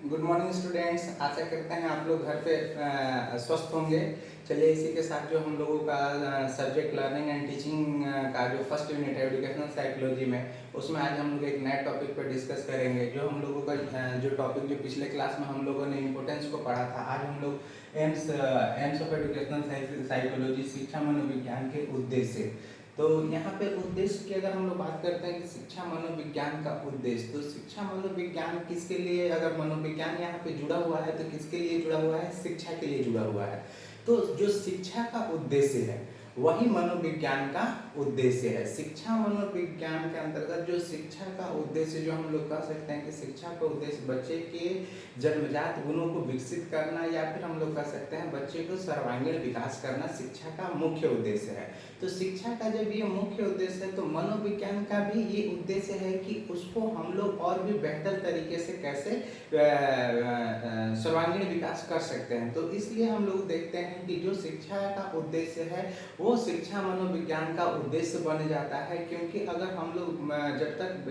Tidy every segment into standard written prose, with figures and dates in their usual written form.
Good morning students. आशा करते हैं आप लोग घर पे स्वस्थ होंगे। चलिए इसी के साथ जो हम लोगों का सब्जेक्ट लर्निंग एंड टीचिंग का जो फर्स्ट यूनिट है एजुकेशनल साइकोलॉजी में, उसमें आज हम लोग एक नए टॉपिक पर डिस्कस करेंगे। जो हम लोगों का जो टॉपिक जो पिछले क्लास में हम लोगों ने इम्पोर्टेंस को पढ़ा था, आज हम लोग एम्स ऑफ एजुकेशनल साइकोलॉजी, शिक्षा मनोविज्ञान के उद्देश्य। तो यहाँ पे उद्देश्य की अगर हम लोग बात करते हैं कि शिक्षा मनोविज्ञान का उद्देश्य, तो शिक्षा मनोविज्ञान किसके लिए, अगर मनोविज्ञान यहाँ पे जुड़ा हुआ है तो किसके लिए जुड़ा हुआ है? शिक्षा के लिए जुड़ा हुआ है। तो जो शिक्षा का उद्देश्य है वही मनोविज्ञान का उद्देश्य है। शिक्षा मनोविज्ञान के अंतर्गत जो शिक्षा का उद्देश्य, जो हम लोग कह सकते हैं कि शिक्षा का उद्देश्य बच्चे के जन्मजात गुणों को विकसित करना, या फिर हम लोग कह सकते हैं बच्चे को सर्वांगीण विकास करना शिक्षा का मुख्य उद्देश्य है। तो शिक्षा का जब ये मुख्य उद्देश्य है तो मनोविज्ञान का भी ये उद्देश्य है कि उसको हम लोग और भी बेहतर तरीके से कैसे सर्वांगीण विकास कर सकते हैं। तो इसलिए हम लोग देखते हैं कि जो शिक्षा का उद्देश्य है वो शिक्षा मनोविज्ञान का उद्देश्य बन जाता है। क्योंकि अगर हम लोग जब तक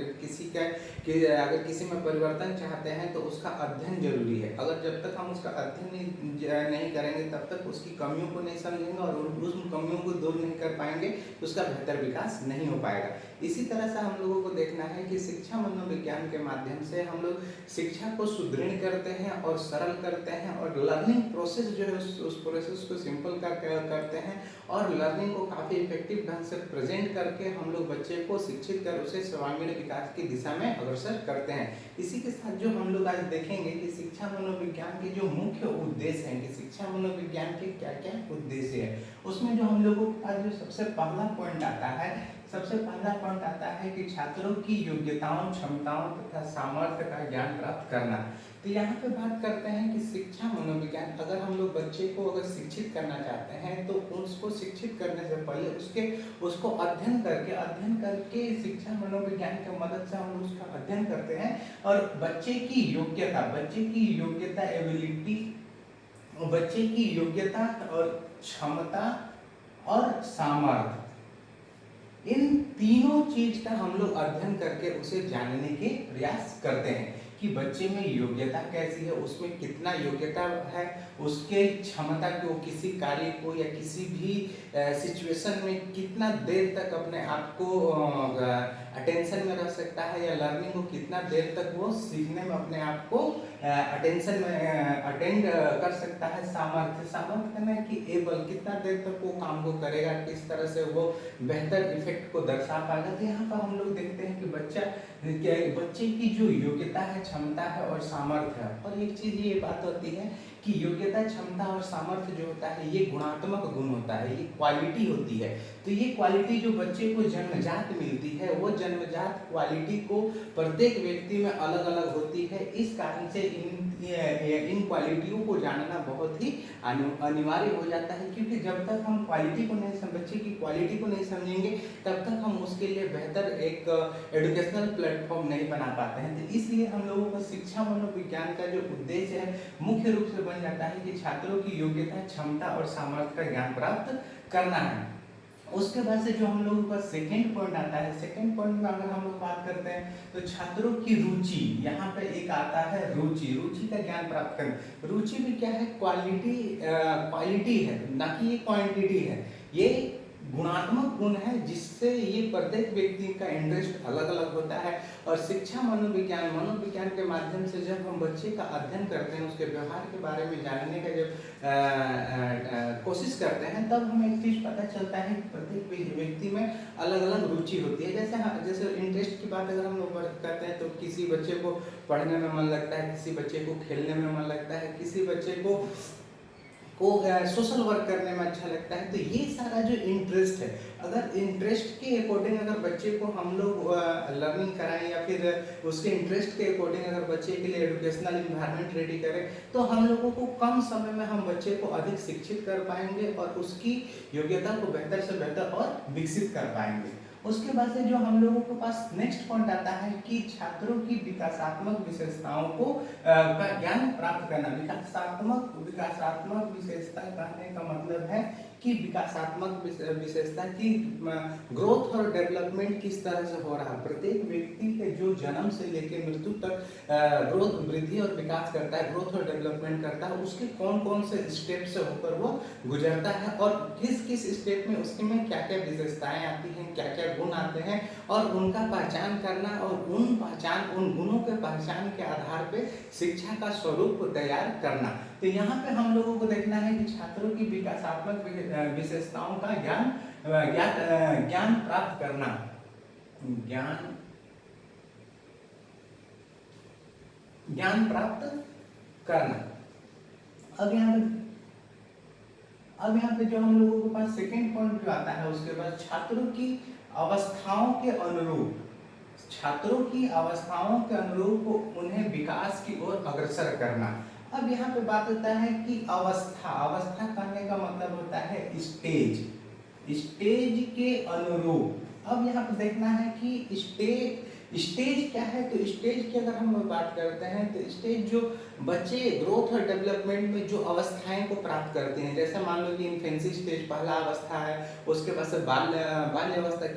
अगर किसी में परिवर्तन चाहते हैं तो उसका अध्ययन जरूरी है। अगर जब तक हम उसका अध्ययन नहीं करेंगे तब तक उसकी कमियों को नहीं समझेंगे और उस कमियों को दूर नहीं कर पाएंगे तो उसका बेहतर विकास नहीं हो पाएगा। इसी तरह से हम लोगों को देखना है कि शिक्षा मनोविज्ञान के माध्यम से हम लोग शिक्षा को सुदृढ़ करते हैं और सरल करते हैं, और लर्निंग प्रोसेस जो है उस प्रोसेस को सिंपल करते हैं, और लर्निंग को काफ़ी इफेक्टिव ढंग से प्रेजेंट करके हम लोग बच्चे को शिक्षित कर उसे सर्वांगीण विकास की दिशा में अग्रसर करते हैं। इसी के साथ जो हम लोग आज देखेंगे कि शिक्षा मनोविज्ञान के जो मुख्य उद्देश्य हैं, कि शिक्षा मनोविज्ञान के क्या क्या उद्देश्य है, उसमें जो हम लोगों के पास जो सबसे पहला पॉइंट आता है कि छात्रों की योग्यताओं, क्षमताओं तथा सामर्थ्य का ज्ञान प्राप्त करना। तो यहाँ पे बात करते हैं कि शिक्षा मनोविज्ञान, अगर हम लोग बच्चे को अगर शिक्षित करना चाहते हैं तो उसको शिक्षित करने से पहले उसको अध्ययन करके शिक्षा मनोविज्ञान की मदद से हम उसका अध्ययन करते हैं, और बच्चे की योग्यता एबिलिटी, बच्चे की योग्यता और क्षमता और सामर्थ्य, इन तीनों चीज का हम लोग अध्ययन करके उसे जानने के प्रयास करते हैं कि बच्चे में योग्यता कैसी है, उसमें कितना योग्यता है, उसके क्षमता को किसी कार्य को या किसी भी सिचुएशन में कितना देर तक अपने आप को अटेंशन में रख सकता है, या लर्निंग को कितना देर तक वो सीखने में अपने आप को अटेंशन में अटेंड कर सकता है। सामर्थ्य करना है कि एबल, कितना देर तक वो काम को करेगा, किस तरह से वो बेहतर इफेक्ट को दर्शा पाएगा। तो यहाँ पर हम लोग देखते हैं कि बच्चे की जो योग्यता है, क्षमता है और सामर्थ्य है। और एक चीज ये बात होती है कि योग्यता, क्षमता और सामर्थ्य जो होता है ये गुणात्मक गुण होता है, ये क्वालिटी होती है। तो ये क्वालिटी जो बच्चे को जन्मजात मिलती है, वो जन्मजात क्वालिटी को प्रत्येक व्यक्ति में अलग अलग होती है। इस कारण से इन क्वालिटियों को जानना बहुत ही अनिवार्य हो जाता है, क्योंकि जब तक हम बच्चे की क्वालिटी को नहीं समझेंगे तब तक हम उसके लिए बेहतर एक एजुकेशनल प्लेटफॉर्म नहीं बना पाते हैं। तो इसलिए हम लोगों को शिक्षा मनोविज्ञान का जो उद्देश्य है मुख्य रूप से बन जाता है कि छात्रों की योग्यता, क्षमता और सामर्थ्य का ज्ञान प्राप्त करना है। उसके बाद से जो हम लोगों का सेकेंड पॉइंट आता है, सेकेंड पॉइंट में अगर हम लोग बात करते हैं तो छात्रों की रुचि, यहाँ पे एक आता है रुचि का ज्ञान प्राप्त करना। रुचि भी क्या है? क्वालिटी है, ना कि ये क्वांटिटी है। ये गुणात्मक गुण है जिससे ये प्रत्येक व्यक्ति का इंटरेस्ट अलग अलग होता है। और शिक्षा मनोविज्ञान के माध्यम से जब हम बच्चे का अध्ययन करते हैं, उसके व्यवहार के बारे में जानने का जब कोशिश करते हैं, तब हमें एक चीज पता चलता है कि प्रत्येक व्यक्ति में अलग अलग रुचि होती है। जैसे इंटरेस्ट की बात अगर हम लोग करते हैं तो किसी बच्चे को पढ़ने में मन लगता है, किसी बच्चे को खेलने में मन लगता है, किसी बच्चे को सोशल वर्क करने में अच्छा लगता है। तो ये सारा जो इंटरेस्ट है, अगर इंटरेस्ट के अकॉर्डिंग अगर बच्चे को हम लोग लर्निंग कराएं, या फिर उसके इंटरेस्ट के अकॉर्डिंग अगर बच्चे के लिए एजुकेशनल इन्वायरमेंट रेडी करें, तो हम लोगों को कम समय में हम बच्चे को अधिक शिक्षित कर पाएंगे और उसकी योग्यता को बेहतर से बेहतर और विकसित कर पाएंगे। उसके बाद से जो हम लोगों के पास नेक्स्ट पॉइंट आता है कि छात्रों की विकासात्मक विशेषताओं को का ज्ञान प्राप्त करना। विकासात्मक विशेषता कहने का मतलब है कि विकासात्मक विशेषता की ग्रोथ और डेवलपमेंट किस तरह से हो रहा है। प्रत्येक व्यक्ति के जो जन्म से लेकर मृत्यु तक ग्रोथ, वृद्धि और विकास करता है, ग्रोथ और डेवलपमेंट करता है, उसके कौन कौन से स्टेप से होकर वो गुजरता है और किस किस स्टेप में उसके में क्या क्या विशेषताएं आती हैं, क्या क्या गुण आते हैं, और उनका पहचान करना और उन गुणों के पहचान के आधार पे शिक्षा का स्वरूप तैयार करना। तो यहाँ पे हम लोगों को देखना है कि छात्रों की विकासात्मक विशेषताओं का ज्ञान प्राप्त करना, ज्ञान प्राप्त करना। अब यहाँ पे जो हम लोगों के पास सेकेंड पॉइंट जो आता है, उसके बाद छात्रों की अवस्थाओं के अनुरूप उन्हें विकास की ओर अग्रसर करना। अब यहाँ पे बात होता है कि अवस्था कहने का मतलब होता है स्टेज के अनुरूप। अब यहाँ पे देखना है कि स्टेज क्या है। तो स्टेज की अगर हम बात करते हैं तो स्टेज जो बच्चे ग्रोथ और डेवलपमेंट में जो अवस्थाएं को प्राप्त करते हैं, जैसे मान लो कि इन्फेंसी स्टेज पहला अवस्था है, उसके बाद से बाल्य अवस्था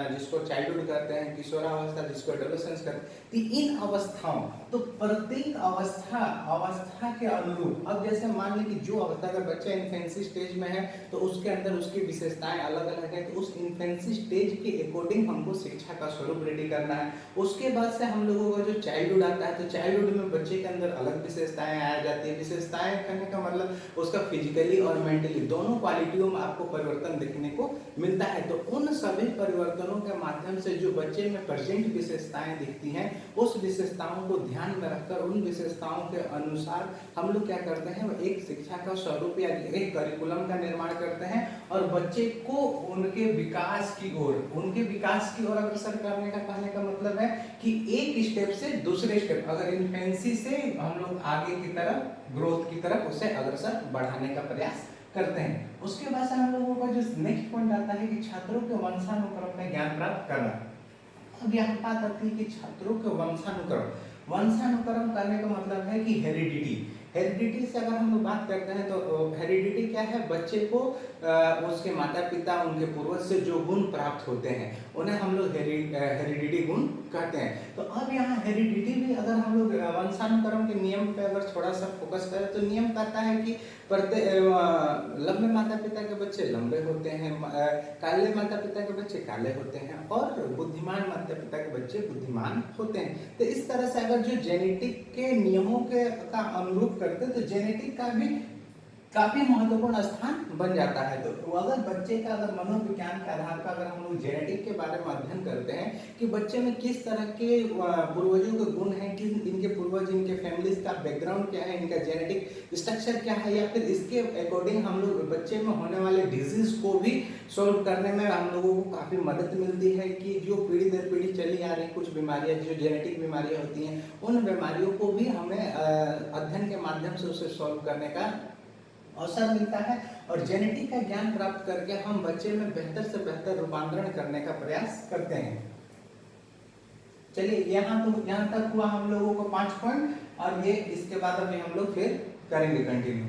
जिसको चाइल्डहुड कहते हैं, किशोरावस्था जिसको एडोलेसेंस कहते हैं। तो इन अवस्थाओं, तो प्रत्येक अवस्था के अनुरूप, अब जैसे मान ली कि जो अवस्था अगर बच्चा इन्फेंसी स्टेज में है तो उसके अंदर उसकी विशेषताएं अलग अलग है, तो उस इन्फेंसी स्टेज के अकॉर्डिंग हमको शिक्षा का स्वरूप रेडी करना है। उसके बाद से हम लोगों का जो चाइल्डहुड आता है, तो चाइल्डहुड में बच्चे के अंदर अलग विशेषताएं आ जाती है। विशेषताएं करने का मतलब उसका फिजिकली और मेंटली दोनों क्वालिटियों में आपको परिवर्तन देखने को मिलता है। तो उन सभी परिवर्तनों के माध्यम से जो बच्चे में प्रेजेंट विशेषताएं दिखती हैं, उस विशेषताओं को ध्यान में रखकर उन विशेषताओं के अनुसार हम लोग क्या करते हैं, एक शिक्षा का स्वरूप या एक करिकुलम का निर्माण करते हैं और बच्चे को उनके विकास की ओर अग्रसर करने का कहने का मतलब है कि एक स्टेप से दूसरे स्टेप, अगर इन्फेंसी से हम लोग आगे की तरफ ग्रोथ की तरफ उसे अग्रसर बढ़ाने का प्रयास करते हैं। उसके बाद से हम लोगों का जो नेक्स्ट पॉइंट आता है कि छात्रों के वंशानुक्रम में ज्ञान प्राप्त करना। अब यहाँ बात आती है कि छात्रों के वंशानुक्रम करने का मतलब है कि हेरिडिटी से अगर हम लोग बात करते हैं तो हेरिडिटी क्या है, बच्चे को उसके माता पिता, उनके पूर्वज से जो गुण प्राप्त होते हैं उन्हें हम लोग हेरिडिटी गुण कहते हैं। तो अब यहाँ हेरिडिटी भी अगर हम लोग वंशानुक्रम के नियम पे अगर थोड़ा सा फोकस करें तो नियम कहता है कि लंबे माता पिता के बच्चे लंबे होते हैं, काले माता पिता के बच्चे काले होते हैं और बुद्धिमान माता पिता के बच्चे बुद्धिमान होते हैं। तो इस तरह से अगर जो जेनेटिक के नियमों का अनुरूप करते हैं तो जेनेटिक का भी काफी महत्वपूर्ण स्थान बन जाता है। तो अगर बच्चे का अगर मनोविज्ञान के आधार पर अगर हम लोग जेनेटिक के बारे में अध्ययन करते हैं कि बच्चे में किस तरह के पूर्वजों के गुण हैं, कि इनके पूर्वज, इनके फैमिलीज का बैकग्राउंड क्या है, इनका जेनेटिक स्ट्रक्चर क्या है, या फिर इसके अकॉर्डिंग हम लोग बच्चे में होने वाले डिजीज को भी सॉल्व करने में हम लोगों को काफी मदद मिलती है। कि जो पीढ़ी दर पीढ़ी चली आ रही कुछ बीमारियां, जो जेनेटिक बीमारियां होती हैं, उन बीमारियों को भी हमें अध्ययन के माध्यम से उसे सॉल्व करने का अवसर मिलता है। और जेनेटिक का ज्ञान प्राप्त करके हम बच्चे में बेहतर से बेहतर रूपांतरण करने का प्रयास करते हैं। चलिए यहाँ तक हुआ हम लोगों को 5 पॉइंट, और ये इसके बाद अभी हम लोग फिर करेंगे कंटिन्यू।